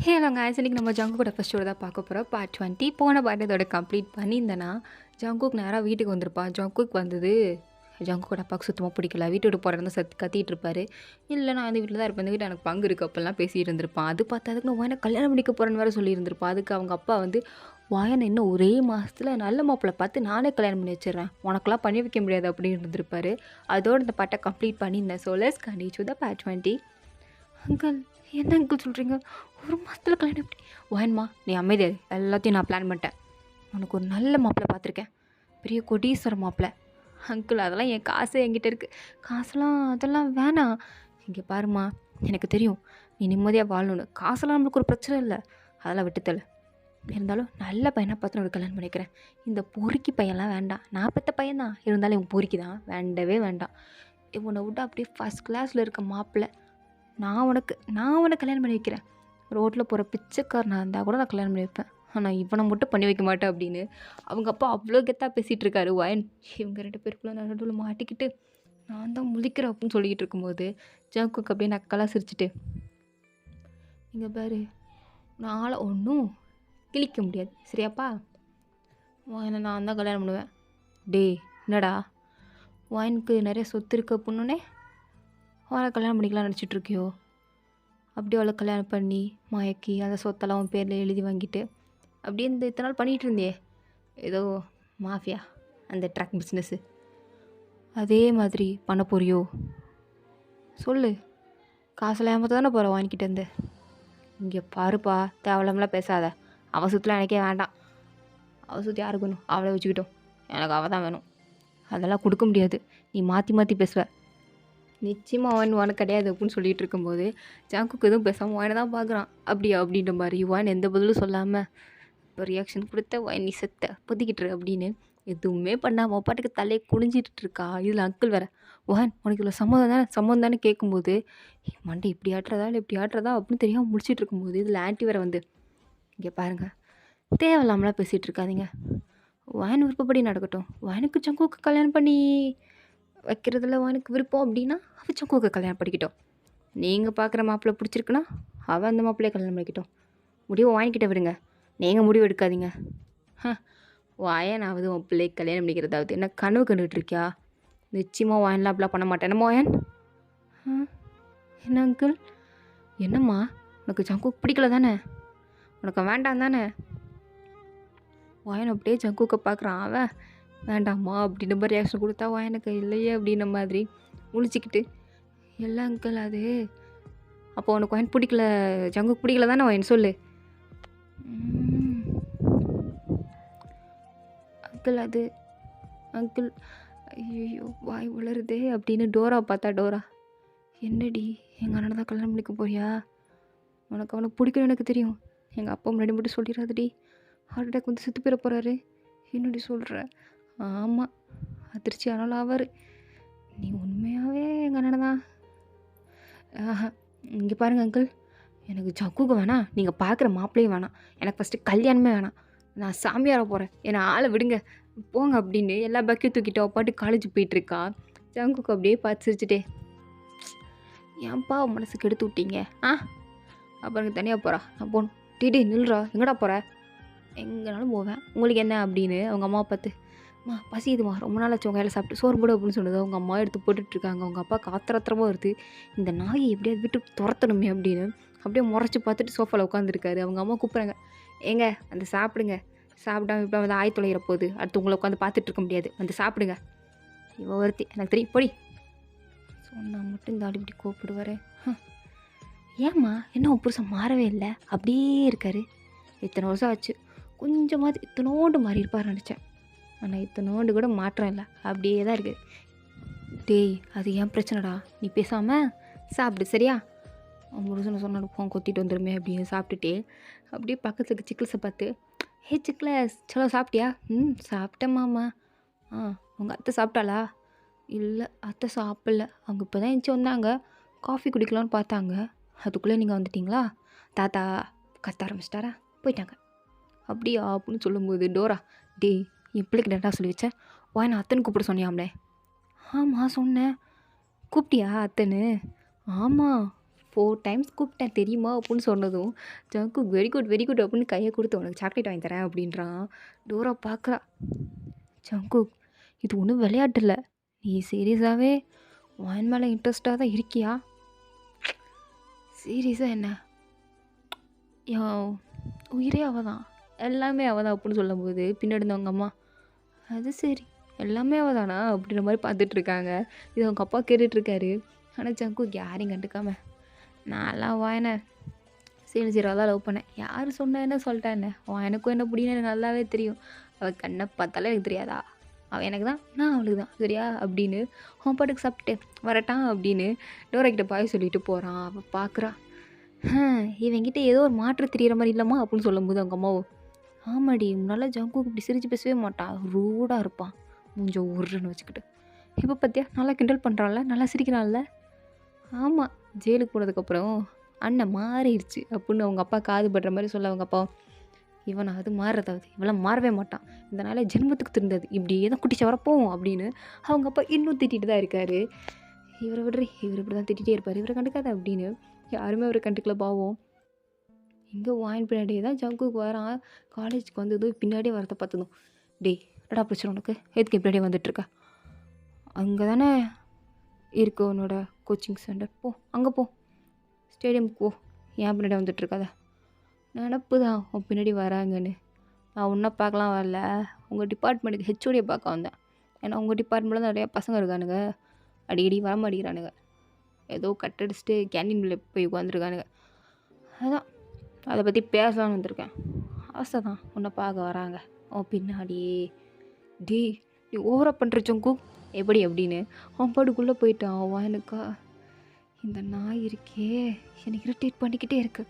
Hello guys, இன்னைக்கு நம்ம ஜங்குக்கோட first show தான் பார்க்க போகிறோம். பார்ட் 20 போன பார்ட் இதோட கம்ப்ளீட் பண்ணியிருந்தேன்னா ஜங்குக் நேராக வீட்டுக்கு வந்திருப்பான். ஜங்குக் வந்தது ஜங்குக்கோட அப்பாவுக்கு சுத்தமாக பிடிக்கல. வீட்டு விட்டு போகிறதா கத்திட்டு இருப்பாரு. இல்லை, நான் இந்த வீட்டில் தான் இருப்பேன், இந்த வீட்டில் எனக்கு பங்கு இருக்குது அப்போல்லாம் பேசிகிட்டு இருந்திருப்பான். அது பார்த்ததுக்கு நான் வாயனை கல்யாணம் பண்ணிக்க போகிறேன்னு வேறு சொல்லியிருந்திருப்பான். அதுக்கு அவங்க அப்பா வந்து வாயனை இன்னும் ஒரே மாதத்தில் நல்ல மாப்பிள்ளை பார்த்து நானே கல்யாணம் பண்ணி வச்சிடுறேன், உனக்கெல்லாம் பண்ணி வைக்க முடியாது அப்படின்னு இருந்திருப்பாரு. அதோடு இந்த பாட்டை கம்ப்ளீட் பண்ணியிருந்தேன். So let's continue the part 20. Uncle, என்ன அங்கிள் சொல்கிறீங்க? ஒரு மாதத்தில் கல்யாணம் எப்படி? வாயன்மா, நீ அமைதியாரு. எல்லாத்தையும் நான் பிளான் பண்ணிட்டேன். உனக்கு ஒரு நல்ல மாப்பிள்ளை பார்த்துருக்கேன், பெரிய கொடீஸ்வர மாப்பிள்ளை. அங்கிள், அதெல்லாம் என் காசே என்கிட்ட இருக்குது. காசெல்லாம் அதெல்லாம் வேணாம். இங்கே பாருமா, எனக்கு தெரியும் நீ நிம்மதியாக வாழணும்னு. காசெல்லாம் நம்மளுக்கு ஒரு பிரச்சனை இல்லை, அதெல்லாம் விட்டுத்தல. இருந்தாலும் நல்ல பையனாக பார்த்து நான் கல்யாணம் பண்ணிக்கிறேன். இந்த பொறுக்கி பையன்லாம் வேண்டாம். நான் பெற்ற பையன்தான், இருந்தாலும் இவன் பொறுக்கி தான், வேண்டவே வேண்டாம். இவனை விட அப்படியே ஃபஸ்ட் கிளாஸில் இருக்க மாப்பிள்ளை நான் உனக்கு கல்யாணம் பண்ணி வைக்கிறேன். ரோட்டில் போகிற பிச்சைக்காரனாக இருந்தால் கூட நான் கல்யாணம் பண்ணி வைப்பேன், ஆனால் இவனை மட்டும் பண்ணி வைக்க மாட்டேன் அப்படின்னு அவங்க அப்பா அவ்வளோ கெத்தாக பேசிகிட்டு இருக்காரு. வயன் இவங்க 2 பேருக்குள்ளே நடுவில் மாட்டிக்கிட்டு நான் தான் முழிக்கிறேன் அப்படின்னு சொல்லிக்கிட்டு இருக்கும்போது ஜங்குக்கு அப்படியே நக்கலாக சிரிச்சிட்டு, இங்கே பாரு, நாளை ஒன்றும் கிழிக்க முடியாது, சரியாப்பா? வயனை நான் தான் கல்யாணம் பண்ணுவேன். டே, என்னடா வயனுக்கு நிறைய சொத்து இருக்க பொண்ணுனே அவளை கல்யாணம் பண்ணிக்கலாம்னு நினச்சிட்ருக்கியோ? அப்படியே அவளை கல்யாணம் பண்ணி மயக்கி அந்த சொத்தெல்லாம் அவன் பேரில் எழுதி வாங்கிட்டு அப்படியே இந்த இத்தனை நாள் பண்ணிகிட்டு இருந்தியே, ஏதோ மாஃபியா, அந்த ட்ரக் பிஸ்னஸ்ஸு, அதே மாதிரி பண்ண போறியோ? சொல்லு, காசெல்லாம் ஏமாத்த தானே போகிற வாங்கிக்கிட்டு. இங்கே பாருப்பா, தேவலாமலாம் பேசாத. அவசரத்தில் எனக்கே வேண்டாம். அவசரத்து யாருக்கு வேணும்? அவளை வச்சுக்கிட்டோம், எனக்கு அவள் தான் வேணும். அதெல்லாம் கொடுக்க முடியாது, நீ மாற்றி மாற்றி பேசுவ. நிச்சயமாக அவன் உனக்கு கிடையாது அப்படின்னு சொல்லிகிட்டு இருக்கும்போது ஜங்குக்கு எதுவும் பேசாமல் வாயனை தான் பார்க்குறான். அப்படியா அப்படின்ற மாதிரி வாயன் எந்த பதிலும் சொல்லாமல் இப்போ ரியாக்ஷன் கொடுத்த வாயன் நீ செத்த பொத்திக்கிட்டுரு அப்படின்னு எதுவுமே பண்ணாமல் பாட்டுக்கு தலையை குனிஞ்சிட்டு இருக்கா. இதில் அங்கிள் வேற, வாயன் உனக்கு இவ்வளோ சம்மந்தம் தானே கேட்கும்போது மண்டை இப்படி ஆட்டுறதா இல்லை இப்படி ஆட்டுறதா அப்படின்னு தெரியாமல் முடிச்சிட்டு இருக்கும்போது இதில் ஆன்ட்டி வேற வந்து, இங்கே பாருங்கள், தேவையில்லாமலாம் பேசிகிட்டு இருக்காதீங்க. வாயன் விருப்பப்படி நடக்கட்டும். வாயனுக்கு ஜங்குக்கு கல்யாணம் பண்ணி வைக்கிறதுல அவனுக்கு விருப்பம் அப்படின்னா அவள் ஜங்குக்கு கல்யாணம் பண்ணிக்கிட்டோம். நீங்கள் பார்க்குற மாப்பிள்ளை பிடிச்சிருக்குன்னா அவள் அந்த மாப்பிள்ளையை கல்யாணம் பண்ணிக்கிட்டோம். முடிவை வாங்கிக்கிட்ட விடுங்க, நீங்கள் முடிவு எடுக்காதீங்க. வாயனாவது உன் பிள்ளைக்கு கல்யாணம் பண்ணிக்கிறதாவது என்ன கனவு கண்டுகிட்டு இருக்கியா? நிச்சயமாக வாயன்லாம் அப்படிலாம் பண்ண மாட்டேன். என்னம்மா வாயன்? என்ன அங்கிள்? என்னம்மா, உனக்கு ஜங்குக்கு பிடிக்கல தானே? உனக்கு வேண்டாம் தானே? வாயன் அப்படியே ஜங்குக்கை பார்க்குறான். அவன் வேண்டாம்மா அப்படின்ற மாதிரி ரியாக்ஷன் கொடுத்தா வாயனுக்கு இல்லையே அப்படின்ற மாதிரி முழிச்சிக்கிட்டு, இல்லை அங்கிள், அது அப்போ உனக்கு வாயன் பிடிக்கல, ஜங்குக்கு பிடிக்கல தானே வாயன்? சொல்லு. அங்கிள், அது அங்கிள், ஐயோ வாய் உளருதே அப்படின்னு டோரா பார்த்தா, டோரா என்னடி எங்கள் அண்ணனை தான் கல்யாணம் பண்ணிக்க போறியா? உனக்கு அவனை பிடிக்கணும் எனக்கு தெரியும். எங்கள் அப்பா முன்னாடி மட்டும் சொல்லிடாதடி, ஹார்ட் அட்டாக் வந்து செத்து போயிட போகிறாரு. என்னடி சொல்கிற? ஆமாம், அதிர்ச்சி ஆனாலும் அவர், நீ உண்மையாகவே எங்கள் அண்ணனை தான். இங்கே பாருங்கள் அங்கிள், எனக்கு ஜங்குக்கு வேணாம், நீங்கள் பார்க்குற மாப்பிள்ளையும் வேணாம், எனக்கு ஃபஸ்ட்டு கல்யாணமே வேணாம். நான் சாமியார போகிறேன், என்னை ஆளை விடுங்க போங்க அப்படின்னு எல்லா பக்கையும் தூக்கிட்டு பாட்டு காலேஜ் போயிட்டுருக்கா. ஜங்குக்கு அப்படியே பார்த்து சிரிச்சுட்டே, ஏன்ப்பா மனசுக்கு எடுத்து விட்டீங்க? அப்புறம் தனியாக போகிறா, நான் போகணும். டிடி நில்றா, எங்கடா போகிற? எங்கேனாலும் போவேன், உங்களுக்கு என்ன அப்படின்னு அவங்க அம்மாவை பார்த்து, பசிதுமா, ரொம்ப நாள் ஆச்சு உங்கள் கையில் சாப்பிட்டு, சோறு போடு அப்படின்னு சொன்னது அவங்க அம்மா எடுத்து போட்டுட்ருக்காங்க. அவங்க அப்பா காத்திரத்திரமாக வருது, இந்த நாயை எப்படியாவது விட்டு துரத்தணுமே அப்படின்னு அப்படியே முறைச்சி பார்த்துட்டு சோஃபாவில் உட்காந்துருக்காரு. அவங்க அம்மா கூப்பிட்றாங்க, ஏங்க வந்து சாப்பிடுங்க, சாப்பிடாம இப்போ வந்து ஆய் தொலைகிற போகுது, அடுத்து உங்களை உட்காந்து பார்த்துட்டு இருக்க முடியாது, வந்து சாப்பிடுங்க. இவ ஒருத்தி எனக்கு தெரியும் பொடி சொன்னால் மட்டும் இந்த ஆள் இப்படி கூப்பிடுவார். ஏம்மா என்ன உன் புருஷன் மாறவே இல்லை, அப்படியே இருக்காரு? இத்தனை வருஷம் ஆச்சு, கொஞ்சமாவது இத்தனோண்டு மாறி இருப்பார் நினச்சேன், ஆனால் இத்தனோண்டு கூட மாற்றம் இல்லை, அப்படியே தான் இருக்குது. டேய், அது ஏன் பிரச்சனைடா, நீ பேசாமல் சாப்பிடு சரியா? அவன் புருஷனை சொன்னாலும் ஃபோன் கொத்திட்டு வந்துடுமே அப்படின்னு சாப்பிட்டுட்டே அப்படியே பக்கத்தில் இருக்க சிக்கல்ஸை பார்த்து, ஹே சிக்கலஸ், சலோ சாப்பிட்டியா? சாப்பிட்டேன் மாமா. உங்கள் அத்தை சாப்பிட்டாளா? இல்லை அத்தை சாப்பிடல, அவங்க இப்போ தான் எழுந்துச்சி வந்தாங்க, காஃபி குடிக்கலான்னு பார்த்தாங்க, அதுக்குள்ளே நீங்கள் வந்துட்டிங்களா? தாத்தா கத்த ஆரம்பிச்சிட்டாரா, போயிட்டாங்க. அப்படியா அப்படின்னு சொல்லும்போது டோரா, டே என் பிள்ளைக்கு டேட்டா சொல்லி வச்சேன், வாய் அத்தனை கூப்பிட சொன்னியாம்லே? ஆமாம் சொன்னேன். கூப்பிட்டியா அத்தனை? ஆமாம், 4 டைம்ஸ் கூப்பிட்டேன் தெரியுமா அப்படின்னு சொன்னதும் Jungkook very good very good அப்படின்னு கையை கொடுத்து உனக்கு சாக்லேட் வாங்கி தரேன் அப்படின்றான். டோரா பார்க்குறா. ஜங்குக் இது ஒன்றும் விளையாட்டு இல்லை, நீ சீரியஸாகவே வாயின் மேலே இன்ட்ரெஸ்டாக தான் இருக்கியா? சீரியஸாக என்ன? என் உயிரே அவ தான், எல்லாமே அவள் தான் அப்படின்னு சொல்லும்போது பின்னாடி இருந்தவங்க அம்மா அது சரி எல்லாமே அவள் தானா அப்படின்ற மாதிரி பார்த்துட்ருக்காங்க. இது அவங்க அப்பா கேட்டுட்ருக்காரு. ஆனால் ஜங்குக் யாரையும் கண்டுக்காம நான்லாம் வாயனை சீனியராக தான் லவ் பண்ணேன், யார் சொன்ன என்ன சொல்லிட்டா என்ன, எனக்கும் என்ன பிடின்னு எனக்கு நல்லாவே தெரியும், அவள் கண்ணை பார்த்தாலே எனக்கு தெரியாதா, அவள் எனக்கு தான் நான் அவளுக்கு தான் சரியா அப்படின்னு அவன் பாட்டுக்கு சாப்பிட்டு வரட்டான் அப்படின்னு டோரா கிட்ட பாய் சொல்லிட்டு போகிறான். அவள் பார்க்குறா. இவங்கிட்ட ஏதோ ஒரு மாற்று தெரியிற மாதிரி இல்லைம்மா அப்படின்னு சொல்லும்போது அவங்க அம்மாவோ ஆமாடி முன்னால் ஜங்குக்கு இப்படி சிரிச்சு பேசவே மாட்டான், ரூடாக இருப்பான், கொஞ்சம் உருன்னு வச்சுக்கிட்டு. இப்போ பார்த்தியா நல்லா கிண்டல் பண்ணுறான்ல, நல்லா சிரிக்கிறான்ல. ஆமாம் ஜெயிலுக்கு போனதுக்கப்புறம் அண்ணன் மாறிடுச்சு அப்படின்னு அவங்க அப்பா காது படுற மாதிரி சொல்ல அவங்க அப்பா இவன் அது மாறுறதாவது இவெல்லாம் மாறவே மாட்டான், இந்த நாளே ஜென்மத்துக்கு திருந்தது இப்படியே தான் குட்டிச்ச வரப்போம் அப்படின்னு அவங்க அப்பா இன்னும் திட்டிகிட்டு தான் இருக்காரு. இவரை விடுறி இவர் இப்படி தான் திட்டிகிட்டே இருப்பார், இவரை கண்டுக்காத அப்படின்னு யாருமே அவரை கண்டுக்கல பாவம். இங்கே வாயின் பின்னாடியே தான் ஜங்குக்கு வரான். காலேஜுக்கு வந்ததும் பின்னாடியே வரதை பார்த்ததும் டேய் என்னடா பிரச்சனை உனக்கு, எதுக்கு பின்னாடியே வந்துட்டுருக்க, அங்கே தானே இருக்கு உன்னோட கோச்சிங் சென்டர், போ அங்கே போ, ஸ்டேடியமுக்கு போ, ஏன் பின்னாடி வந்துட்டுருக்காத. நினப்பு தான் உன் பின்னாடி வராங்கன்னு, நான் உன்னை பார்க்கலாம் வரல, உங்கள் டிபார்ட்மெண்ட்டுக்கு ஹெச்ஓடியை பார்க்க வந்தேன், ஏன்னா உங்கள் டிபார்ட்மெண்ட்டில் தான் நிறையா பசங்க இருக்கானுங்க, அடிக்கடி வர மாட்டேங்கிறானுங்க, ஏதோ கட்டடிச்சிட்டு கேன்டீனில் போய் உட்காந்துருக்கானுங்க, அதான் அதை பற்றி பேசலான்னு வந்திருக்கேன், ஆசை தான் உன்னை பார்க்க வராங்க உன் பின்னாடியே. டி நீ ஓவராக பண்ணுற ஜங்கு எப்படி அப்படின்னு அவன் பாட்டுக்குள்ளே போயிட்டான். அவன் எனக்கா இந்த நாய் இருக்கே என்னை இரிட்டேட் பண்ணிக்கிட்டே இருக்கு,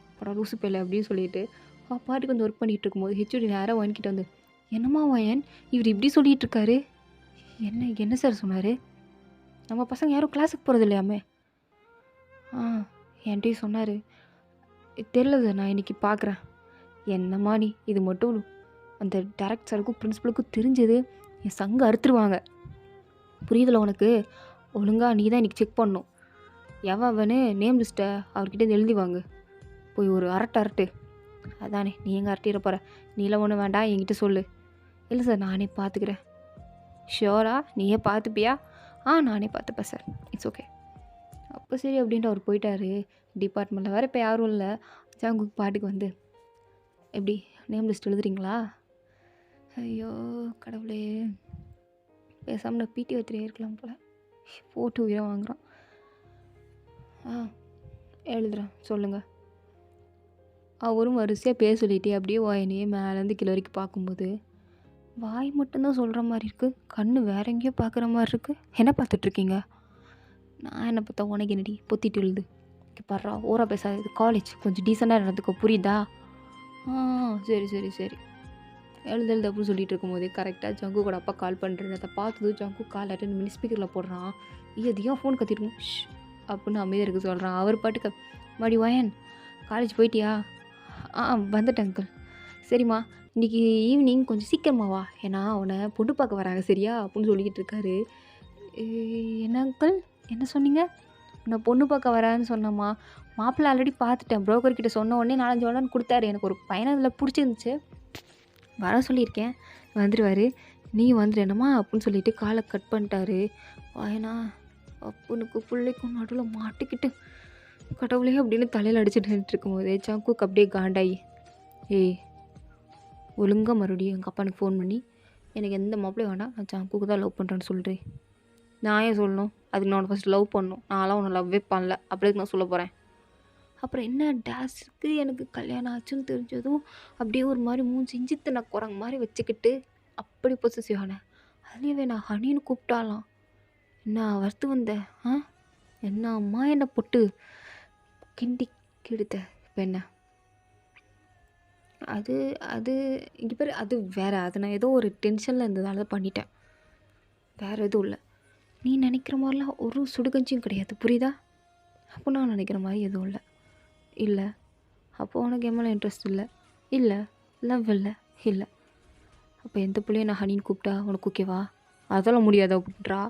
அப்புறம் லூசு பேல அப்படின்னு சொல்லிட்டு அவன் பாட்டுக்கு வந்து ஒர்க் பண்ணிகிட்டு இருக்கும்போது ஹெச்ஓடி நேராக வாங்கிக்கிட்டு வந்து என்னம்மா வாயன் இவர் இப்படி சொல்லிகிட்டு இருக்காரு, என்ன சார் சொன்னார், நம்ம பசங்க யாரும் கிளாஸுக்கு போகிறது இல்லையாமே. என்கிட்டயும் சொன்னார், தெரியல சார் நான் இன்றைக்கி பார்க்குறேன். என்னம்மா நீ இது மட்டும் அந்த டேரக்ட் சாருக்கும் பிரின்ஸிபலுக்கும் தெரிஞ்சது என் சங்கம் அறுத்துருவாங்க, புரியுதில்ல உனக்கு, ஒழுங்காக நீ தான் இன்றைக்கி செக் பண்ணணும், அவனு நேம் லிஸ்ட்டை அவர்கிட்ட எழுதி வாங்க, போய் ஒரு அரட்டு அதானே நீ எங்கே அரட்டிட போகிற, நீலாம் ஒன்றும் வேண்டாம் என்கிட்ட சொல்லு. இல்லை சார் நானே பார்த்துக்கிறேன். ஷியோரா நீயே பார்த்துப்பியா? நானே பார்த்துப்பேன் சார், இட்ஸ் ஓகே. அப்போ சரி அப்படின்ட்டு அவர் போயிட்டார். டிபார்ட்மெண்ட்டில் வேறு இப்போ யாரும் இல்லை. ஜங்குக் பாட்டுக்கு வந்து எப்படி நேம் லிஸ்ட் எழுதுறீங்களா? ஐயோ கடவுளே, பேசாமல் நான் பிடி வத்திரியே இருக்கலாம் போல், போட்டு உயிரை வாங்குகிறான். எழுதுகிறேன் சொல்லுங்கள். அவரும் வரிசையாக பேச சொல்லிட்டே அப்படியே வாயினையே மேலேருந்து கீழே வரைக்கும் பார்க்கும்போது வாய் மட்டும்தான் சொல்கிற மாதிரி இருக்குது, கண்ணு வேற எங்கேயோ பார்க்குற மாதிரி இருக்குது. என்ன பார்த்துட்ருக்கீங்க? நான் என்ன பார்த்தா உனக்கு என்னடி பொத்திட்டு எழுது, பர்றா ஓரா பேசாது, இது காலேஜ் கொஞ்சம் டீசெண்டாக நடந்துக்கோ புரியுதா? சரி சரி சரி எழுது அப்படின்னு சொல்லிட்டு இருக்கும்போதே கரெக்டாக ஜங்கு கூட அப்பா கால் பண்ணுறது, அதை பார்த்ததும் ஜங்கு கால் அட்டன் பண்ணி ஸ்பீக்கரில் போடுறான். எதையும் ஃபோன் கத்திருக்கும் அப்படின்னு அமைதியாக இருக்க சொல்கிறான். அவர் பாட்டுக்கு மடி வாயன் காலேஜ் போயிட்டியா? வந்துட்டேன் அங்கிள். சரிம்மா இன்றைக்கி ஈவினிங் கொஞ்சம் சீக்கிரமாவா, ஏன்னா அவனை பொண்ணு பார்க்க வராங்க சரியா அப்படின்னு சொல்லிக்கிட்டு இருக்காரு. என்ன அங்கிள் என்ன சொன்னீங்க? நான் பொண்ணு பார்க்க வரேன்னு சொன்னம்மா, மாப்பிள்ளை ஆல்ரெடி பார்த்துட்டேன், ப்ரோக்கர்கிட்ட சொன்ன உடனே 4-5 வாரம் கொடுத்தாரு, எனக்கு ஒரு பையனை அதில் பிடிச்சிருந்துச்சு, வர சொல்லியிருக்கேன் வந்துடுவார், நீ வந்துடுனம்மா அப்படின்னு சொல்லிட்டு காலை கட் பண்ணிட்டாரு. வாயனா அப்பனுக்கு பிள்ளைக்கும் நடுவில் மாட்டிக்கிட்டு கடவுளே அப்படின்னு தலையில் அடிச்சுட்டு இருக்கும்போதே ஜங்குக்கு அப்படியே காண்டாயி ஒழுங்காக மறுபடியும் எங்கள் அப்பானுக்கு ஃபோன் பண்ணி எனக்கு எந்த மாப்பிள்ளையும் வேண்டாம், நான் ஜங்குக்கு தான் லவ் பண்ணுறேன்னு சொல்கிறேன். நான் ஏன் சொல்லணும், அதுக்கு நான் ஃபஸ்ட் லவ் பண்ணணும், நான்லாம் உன்னை லவ்வே பண்ணல அப்படியே நான் சொல்ல போகிறேன். அப்புறம் என்ன டேஸுக்கு எனக்கு கல்யாணம் ஆச்சுன்னு தெரிஞ்சதும் அப்படியே ஒரு மாதிரி மூஞ்சி இஞ்சித்து நான் குரங்கு மாதிரி வச்சுக்கிட்டு அப்படி பொசசிவ் ஆனேன். அதுலேயே நான் ஹனின்னு கூப்பிட்டாலாம், என்ன வறுத்து வந்தேன் என்ன அம்மா என்னை போட்டு கிண்டி கெடுத்த. இப்போ என்ன அது அது இங்கே பேர் அது வேறு, அது நான் ஏதோ ஒரு டென்ஷனில் இருந்ததால தான் பண்ணிட்டேன், வேறு எதுவும் இல்லை. நீ நினைக்கிற மாதிரிலாம் ஒரு சுடுகஞ்சியும் கிடையாது புரியுதா? அப்போ நான் நினைக்கிற மாதிரி எதுவும் இல்லை. இல்லை அப்போது உனக்கு என் மேலே இன்ட்ரெஸ்ட் இல்லை, இல்லை லவ் இல்லை. அப்போ எந்த பிள்ளையும் நான் ஹனின்னு கூப்பிட்டா உனக்கு ஓகேவா? அதெல்லாம் முடியாது அப்படின்றா.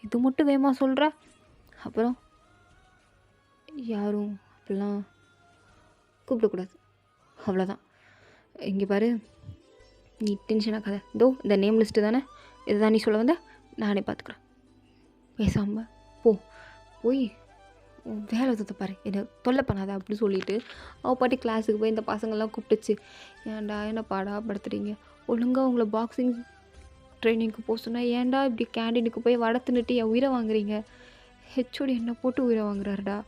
இது மட்டும் வேகமாக சொல்கிற. அப்புறம் யாரும் அப்படிலாம் கூப்பிடக்கூடாது. அவ்வளோதான். இங்கே பாரு, நீ டென்ஷன் ஆகாத. இதோ இந்த நேம் லிஸ்ட்டு தானே, இதுதான் நீ சொல்ல வந்த, நானே பார்த்துக்குறேன். பேசாமல் போ, போய் உன் வேலை விதத்தை பாரு, என்னை தொல்லை பண்ணாத அப்படின்னு சொல்லிட்டு அவள் பாட்டி கிளாஸுக்கு போய் இந்த பசங்கள்லாம் கூப்பிட்டுச்சு. ஏன்டா என்ன பாடாப்படுத்துறீங்க, ஒழுங்காக உங்களை பாக்ஸிங் ட்ரைனிங்க்கு போக சொன்னால் ஏன்டா இப்படி கேண்டீனுக்கு போய் வடை தின்னுட்டு என் உயிரை வாங்குறீங்க? ஹெச்ஓடி என்ன போட்டு உயிரை வாங்குறாருடா.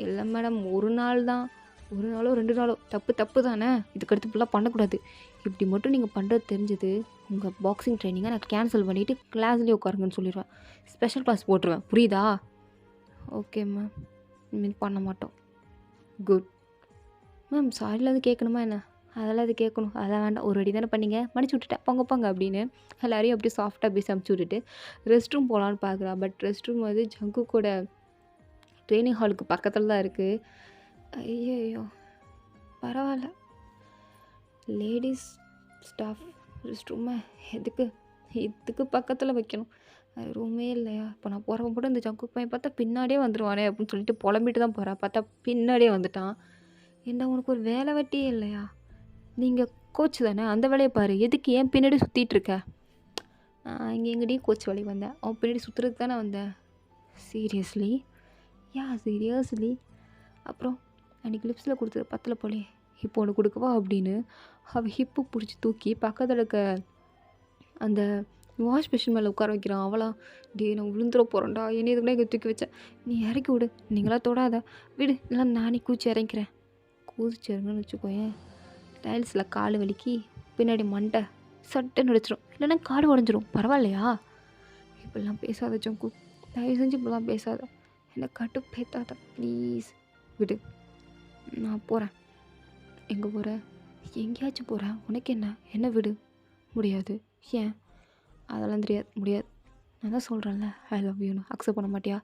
இல்லை மேடம், ஒரு நாள் தான், ஒரு நாளோ 2 நாளோ தப்பு தானே, இதுக்கடுத்து இப்படிலாம் பண்ணக்கூடாது. இப்படி மட்டும் நீங்கள் பண்ணுறது தெரிஞ்சது உங்கள் பாக்ஸிங் ட்ரைனிங்கை நான் கேன்சல் பண்ணிவிட்டு கிளாஸ்லேயே உட்காருங்கன்னு சொல்லிடுவேன். ஸ்பெஷல் கிளாஸ் போட்டுருவேன், புரியுதா? ஓகே மேம், இனிமேல் பண்ண மாட்டோம். Good ma'am. சாரியில் அது கேட்கணுமா என்ன? அதெல்லாம் அது கேட்கணும், அதெல்லாம் வேண்டாம். ஒரு அடி தானே பண்ணீங்க, மன்னிச்சு விட்டுட்டேன், போங்க அப்படின்னு எல்லாரையும் அப்படியே சாஃப்டாக பேசி அமுச்சு விட்டுட்டு ரெஸ்ட் ரூம் போகலான்னு பார்க்குறா. பட் ரெஸ்ட் ரூம் வந்து ஜங்குக்கோட ட்ரைனிங் ஹாலுக்கு பக்கத்தில் தான் இருக்குது. ஐயோ, பரவாயில்ல, லேடிஸ் ஸ்டாஃப் ரெஸ்ட் ரூமை இதுக்கு பக்கத்தில் வைக்கணும், ரூமே இல்லையா? இப்போ நான் போகிறவன் கூட இந்த ஜங்கு பையன் பார்த்தா பின்னாடியே வந்துடுவானே அப்படின்னு சொல்லிட்டு புலம்பிட்டு தான் போகிறா. பார்த்தா பின்னாடியே வந்துட்டான். என்ன உனக்கு ஒரு வேலை வெட்டியே இல்லையா? நீங்கள் கோச் தானே, அந்த வேலையை பாரு, எதுக்கு ஏன் பின்னாடி சுற்றிட்டுருக்க? இங்கே எங்கடி கோச் வேலைக்கு வந்தேன், அவன் பின்னாடி சுற்றுறதுக்கு தானே வந்தேன். சீரியஸ்லி? சீரியஸ்லி? அப்புறம் அன்றைக்கி லிப்ஸில் கொடுத்தது பத்தல போலே, ஹிப்பு ஒன்று கொடுக்கவா அப்படின்னு அவள் ஹிப்பு பிடிச்சி தூக்கி பக்கத்தில் இருக்க அந்த வாஷ் மிஷின் மேலே உட்கார வைக்கிறான். அவளா, டே நான் விழுந்துட போகிறேன்டா, என்னை இதுக்குள்ளே இங்கே தூக்கி வச்சேன், நீ இறக்கி விடு, நீங்களாம் தொடாத, விடு, இல்லை நானே கூச்சி இறங்கிறேன். கூச்சி இறங்குன்னு வச்சுக்கோயேன், டைல்ஸில் கால் வலிக்கி பின்னாடி மண்டை சட்டுன்னு அடிச்சிடும், இல்லைன்னா காடு உடஞ்சிரும். பரவாயில்லையா? இப்படிலாம் பேசாத ஜங்கு, தயவு செஞ்சு இப்படிலாம் பேசாத, என்னை கட்டுப்பேத்தாத ப்ளீஸ், விடு. நான் போகிறேன். எங்கே போகிற? எங்கேயாச்சும் போகிறேன், உனக்கு என்ன விடு. முடியாது. ஏன்? அதெல்லாம் முடியாது. நான் தான் சொல்கிறேன்ல, ஐ லவ் யூன்னு. அக்செப்ட் பண்ண மாட்டியா?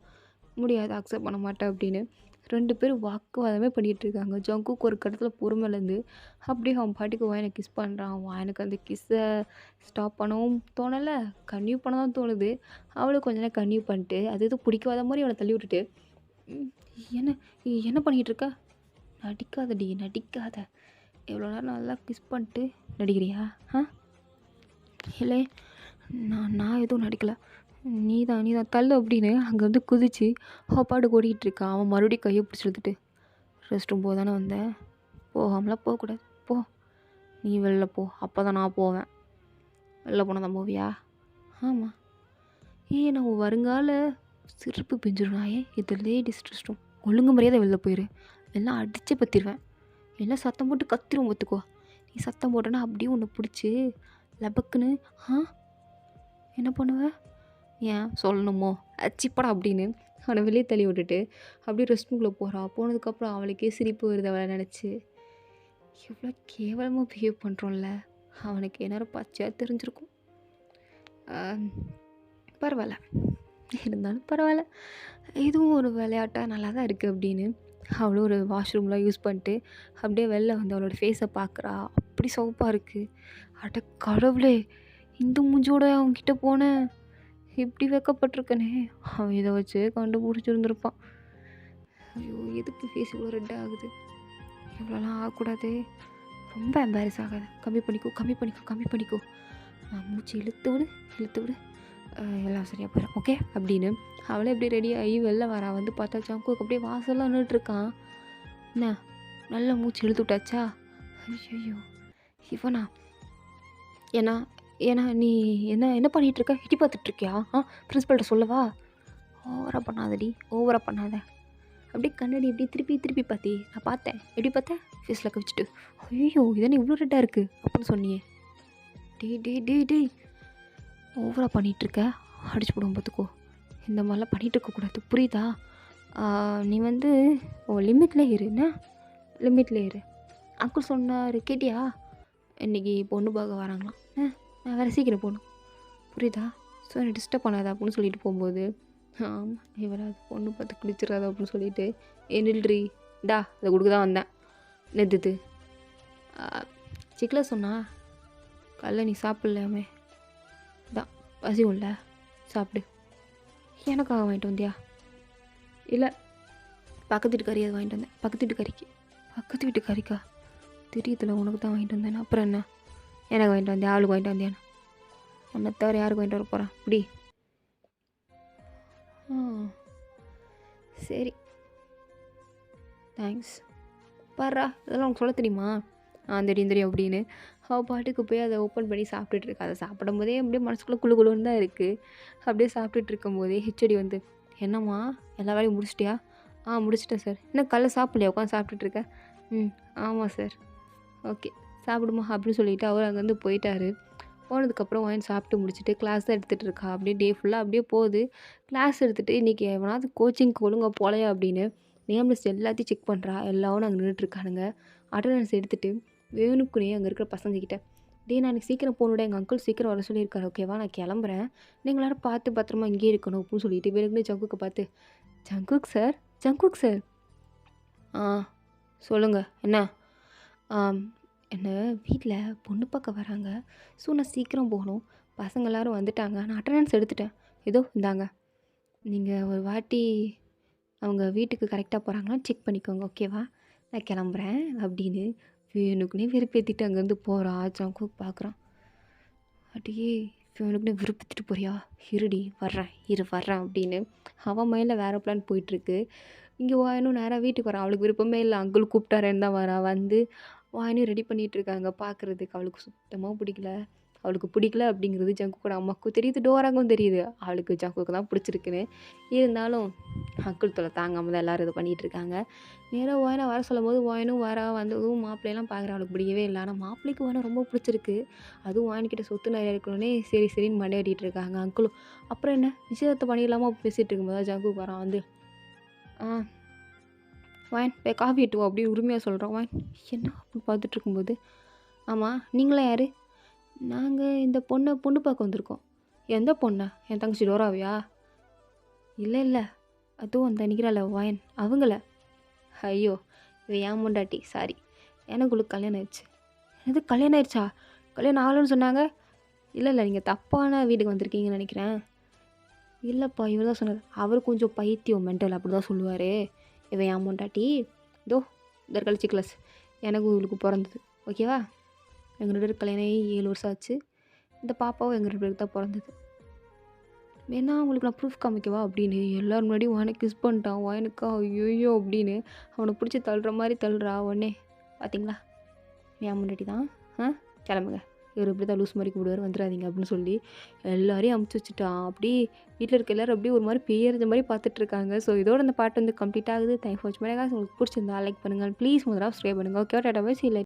முடியாது, அக்செப்ட் பண்ண மாட்டேன் அப்படின்னு 2 பேரும் வாக்குவாதமே பண்ணிகிட்டு இருக்காங்க. ஜங்குக்கு ஒரு கட்டத்தில் பொறுமையிலேருந்து அப்படியே அவன் பாட்டுக்கு வாயனை கிஸ் பண்ணுறான். எனக்கு அந்த கிஸ்ஸை ஸ்டாப் பண்ணவும் தோணலை, கன்டினியூ பண்ண தான் தோணுது. அவளும் கொஞ்ச நேரம் கன்டினியூ பண்ணிட்டு அது எதுவும் பிடிக்காத மாதிரி அவளை தள்ளி விட்டுட்டு, என்ன பண்ணிகிட்டு இருக்க? நடிக்காதடி, நடிக்காத. எவ்வளோ நேரம் நல்லா கிஸ் பண்ணிட்டு நடிக்கிறியா? இல்லை, நான் எதுவும் நடிக்கலை, நீ தான் தள்ளு அப்படின்னு அங்கே வந்து குதிச்சு பாடு ஓடிக்கிட்டு இருக்கான். அவன் மறுபடியும் கையை பிடிச்சி எடுத்துட்டு, ரெஸ்ட் ரூம் போதானே வந்தேன், போகாமலாம் போகக்கூடாது, போ, நீ வெளில போ, அப்போ தான் நான் போவேன். வெளில போனால் தான் போவியா? ஆமாம். நான் வருங்கால சிறப்பு பிஞ்சிருனாயே, இது லேடிஸ் ரெஸ்ட் ரூம், ஒழுங்கு மரியாதை வெளில போயிரு, எல்லாம் அடித்து பற்றிடுவேன், எல்லாம் சத்தம் போட்டு கத்திரும் பார்த்துக்கோ. நீ சத்தம் போட்டேன்னா அப்படியே உன்னை பிடிச்சி லபக்குன்னு என்ன பண்ணுவேன்? ஏன் சொல்லணுமோ? அச்சிப்படா அப்படின்னு அவனை வெளியே தள்ளி விட்டுட்டு அப்படியே ரெஸ்ட் ரூம்குள்ளே போகிறான். போனதுக்கப்புறம் அவளுக்கே சிரிப்பு வருது அவளை நினச்சி. எவ்வளோ கேவலமாக பிஹேவ் பண்ணுறோம்ல, அவனுக்கு என்னோட பச்சையாக தெரிஞ்சிருக்கும். பரவாயில்ல, இருந்தாலும் பரவாயில்ல, இதுவும் ஒரு விளையாட்டாக நல்லா தான் இருக்குது அப்படின்னு அவளும் ஒரு வாஷ்ரூம்லாம் யூஸ் பண்ணிட்டு அப்படியே வெளில வந்து அவளோட ஃபேஸை பார்க்குறா. அப்படி சவுப்பாக இருக்குது. அட கடவுளே, இந்த மூஞ்சோட அவன்கிட்ட போனேன், இப்படி வைக்கப்பட்டிருக்கனே. அவன் இதை வச்சு கண்டுபிடிச்சிருந்துருப்பான். ஐயோ, எதுக்கு ஃபேஸ் இவ்வளோ ரெட் ஆகுது? இவ்வளோலாம் ஆகக்கூடாது, ரொம்ப எம்பாரஸ் ஆகாது. கம்மி பண்ணிக்கோ. மூச்சு இழுத்து விடு, எல்லாம் சரியாக போயிடும், ஓகே அப்படின்னு அவளே எப்படி ரெடி ஆகி வெளில வரா. வந்து பார்த்தா ஜங்குக்கு அப்படியே வாசல்லாம் நின்றுட்டுருக்கான். என்ன, நல்லா மூச்சு இழுத்து விட்டாச்சா? ஐயோ, இவனா? ஏன்னா நீ என்ன பண்ணிகிட்ருக்க? எட்டி பார்த்துட்ருக்கியா? பிரின்ஸ்பல்கிட்ட சொல்லவா? ஓவராக பண்ணாத. அப்படியே கண்ணாடி எப்படி திருப்பி பார்த்தி, நான் பார்த்தேன். எப்படி பார்த்தேன்? ஃபேஸில் கவிச்சிட்டு, ஐயோ இதென்ன இவ்வளோ ரெட்டாக இருக்குது அப்படின்னு சொன்னியே. டேய் ஓவராக பண்ணிகிட்ருக்க, அடிச்சு போடுவோம் பார்த்துக்கோ. இந்த மாதிரிலாம் பண்ணிகிட்டு இருக்கக்கூடாது, புரியுதா? நீ வந்து லிமிட்லேயே இரு. என்ன லிமிட்லேயே இரு? அங்கிள் சொன்னார், கேட்டியா? இன்றைக்கி பொண்ணு பார்க்க வராங்களாம். நான் வேறு சீக்கிரம் போகணும், புரியுதா? ஸோ என்னை டிஸ்டர்ப் பண்ணாத அப்படின்னு சொல்லிட்டு போகும்போது, ஆமாம் இவராது பொண்ணு பார்த்து குளிச்சிடாத அப்படின்னு சொல்லிட்டு, நில்றி டா, அதை கொடுக்க தான் வந்தேன், நெத்துது சிக்கல சொன்னா, காலைல நீ சாப்பிட்லாமே தான், பசி உள்ள சாப்பிடு. எனக்காக வாங்கிட்டு வந்தியா? இல்லை பக்கத்து வீட்டு கறி அது வாங்கிட்டு வந்தேன். பக்கத்து வீட்டு கறிக்கா? தெரியுதுல உனக்கு தான் வாங்கிட்டு வந்தேன். அப்புறம் என்ன? எனக்கு வாங்கிட்டு வந்தேன், ஆளுக்கு வாங்கிட்டு வந்தியான்னு? உன்னை தவிர யாருக்கு வாங்கிட்டு வர போகிறான்? இப்படி சரி, தேங்க்ஸ். பாருடா, இதெல்லாம் உனக்கு சொல்ல தெரியுமா? தெரியும் அப்படின்னு அவள் பாட்டுக்கு போய் அதை ஓப்பன் பண்ணி சாப்பிட்டுட்டு இருக்கா. அதை சாப்பிடும் போதே அப்படியே மனசுக்குள்ளே குழுன்னு தான் இருக்குது. அப்படியே சாப்பிட்டுட்டு இருக்கும் போதே ஹெச்ஓடி வந்து, என்னம்மா எல்லா வேலையும் முடிச்சிட்டியா? முடிச்சிட்டேன் சார். இன்னும் காலைல சாப்பிட்லையா? உட்காந்து சாப்பிட்டுட்டு இருக்க? ஆமாம் சார். ஓகே, சாப்பிடுமா அப்படின்னு சொல்லிட்டு அவர் அங்கேருந்து போயிட்டாரு. போனதுக்கப்புறம் வாங்கி சாப்பிட்டு முடிச்சுட்டு கிளாஸ் தான் எடுத்துகிட்டு இருக்கா. அப்படியே டே ஃபுல்லாக அப்படியே போகுது. கிளாஸ் எடுத்துகிட்டு இன்றைக்கி எவனாவது கோச்சிங்க்கு ஒழுங்கா போகலையா அப்படின்னு நேம் லிஸ்ட் எல்லாத்தையும் செக் பண்ணுறா. எல்லாரும் அங்கே நின்றுட்டுருக்கானுங்க. அட்டண்டன்ஸ் எடுத்துகிட்டு வேணுக்குனே அங்கே இருக்கிற பசங்கக்கிட்ட, நான் எனக்கு சீக்கிரம் போகணுடா, எங்கள் அங்கிள் சீக்கிரம் வர சொல்லியிருக்காரு, ஓகேவா, நான் கிளம்புறேன், நீங்கள் எல்லாரும் பார்த்து பத்திரமா இங்கேயே இருக்கணும் அப்படின்னு சொல்லிட்டு வேணுக்குனே ஜங்குக்கை பார்த்து, ஜங்குக் சார் சொல்லுங்கள் என்ன? என்ன வீட்டில் பொண்ணு பார்க்க வராங்க. ஸோ நான் சீக்கிரம் போகணும். பசங்க எல்லோரும் வந்துட்டாங்க. நான் அட்டண்டன்ஸ் எடுத்துட்டேன். ஏதோ இந்தாங்க, நீங்கள் ஒரு வாட்டி அவங்க வீட்டுக்கு கரெக்டாக போகிறாங்களான்னு செக் பண்ணிக்கோங்க, ஓகேவா, நான் கிளம்புறேன் அப்படின்னு வேணுக்குனே வெறுப்பேற்றிட்டு அங்கேருந்து போகிறா. ஜங்குக் பார்க்குறான். அடியே வேணுக்குனே வெறுப்பேற்றிட்டு போறியா? இருடி வர்றேன் அப்படின்னு அவன் மைண்டில் வேறு பிளான் போயிட்டுருக்கு. இங்கே வாயனும் நேராக வீட்டுக்கு வரான். அவளுக்கு விருப்பமே இல்லை. அங்கிள் கூப்பிட்டாரேன்னு தான் வரா. வந்து வாயனும் ரெடி பண்ணிகிட்ருக்காங்க பார்க்குறதுக்கு. அவளுக்கு சுத்தமாக பிடிக்கல. அவளுக்கு பிடிக்கல அப்படிங்கிறது ஜங்குக்கோட அம்மாவுக்கும் தெரியுது, டோராக்கும் தெரியுது அவளுக்கு ஜங்குக்கு தான் பிடிச்சிருக்குன்னு. இருந்தாலும் அங்கிள் தொலை தாங்காமல் தான் எல்லோரும் இது பண்ணிகிட்ருக்காங்க. நேராக வாயனை வர சொல்லும் போது வாயனும் வந்ததும் மாப்பிள்ளையெல்லாம் பார்க்குறேன். அவளுக்கு பிடிக்கவே இல்லை. ஆனால் மாப்பிள்ளைக்கு வாயனை ரொம்ப பிடிச்சிருக்கு. அதுவும் வாயன்கிட்ட சொத்து நிறைய இருக்கணுன்னே சரின்னு மண்டையாடிட்டு இருக்காங்க அங்கிளும். அப்புறம் என்ன நிச்சயத்தை பண்ணிடலாமா பேசிகிட்டு இருக்கும்போது ஜங்குக்கு வரான். வந்து வாயன் போய் காஃபி எட்டுவோம் அப்படின்னு உரிமையாக சொல்கிறான். வாயன் என்ன அப்படின்னு பார்த்துட்டு இருக்கும்போது, ஆமாம் நீங்களாம் யார்? நாங்கள் இந்த பொண்ணு பார்க்க வந்திருக்கோம். எந்த பொண்ணை? என் தங்கச்சி டோராவியா? இல்லை அதுவும் அந்த நிற்கிறாள் வாயன், அவங்கள. ஐயோ இவ ஏன் முண்டாட்டி, சாரி, எனக்குள்ளுக்கு கல்யாணம் ஆயிடுச்சு. எது கல்யாணம் ஆயிடுச்சா? கல்யாணம் ஆகலன்னு சொன்னாங்க. இல்லை நீங்கள் தப்பான வீட்டுக்கு வந்திருக்கீங்கன்னு நினைக்கிறேன். இல்லைப்பா இவர் தான் சொன்னார். அவர் கொஞ்சம் பைத்தியம், மென்டல், அப்படி தான் சொல்லுவார். இவன் ஏன் முண்டாட்டி இதோ தற்கழிச்சி கிளாஸ் எனக்கு உங்களுக்கு பிறந்தது, ஓகேவா. எங்கள் 2 பேருக்கு கல்யாணம் 7 வருஷம் ஆச்சு. இந்த பாப்பாவும் எங்கள் 2 பேருக்கு தான் பிறந்தது. வேணா உங்களுக்கு நான் ப்ரூஃப் காமிக்கவா அப்படின்னு எல்லோரும் முன்னாடியும் வாயனை கிஸ் பண்ணிட்டான். வாயனுக்கா ஐயோ அப்படின்னு அவனை பிடிச்சி தள்ளுற மாதிரி தள்ளுறா. உடனே பார்த்தீங்களா ஏன் முன்னாடி தான் கிளம்புங்க, இவர் இப்படி தான் லூஸ் மாதிரி கூப்பிடுவார், வந்துடாதீங்க அப்படின்னு சொல்லி எல்லாரையும் அமுச்சு வச்சுட்டான். அப்படி வீட்டில் இருக்க எல்லோரும் அப்படியே ஒரு மாதிரி பேயறிஞ்ச மாதிரி பார்த்துட்ருக்காங்க. ஸோ இதோட அந்த பாட்டு வந்து கம்ப்ளீட் ஆகுது. தேங்க்ஸ் ஃபார் வாட்சிங். உங்களுக்கு பிடிச்சிருந்தா லைக் பண்ணுங்கள், ப்ளீஸ் முதல்ல சப்ஸ்கிரைப் பண்ணுங்கள். Okay, tata bye, see you later.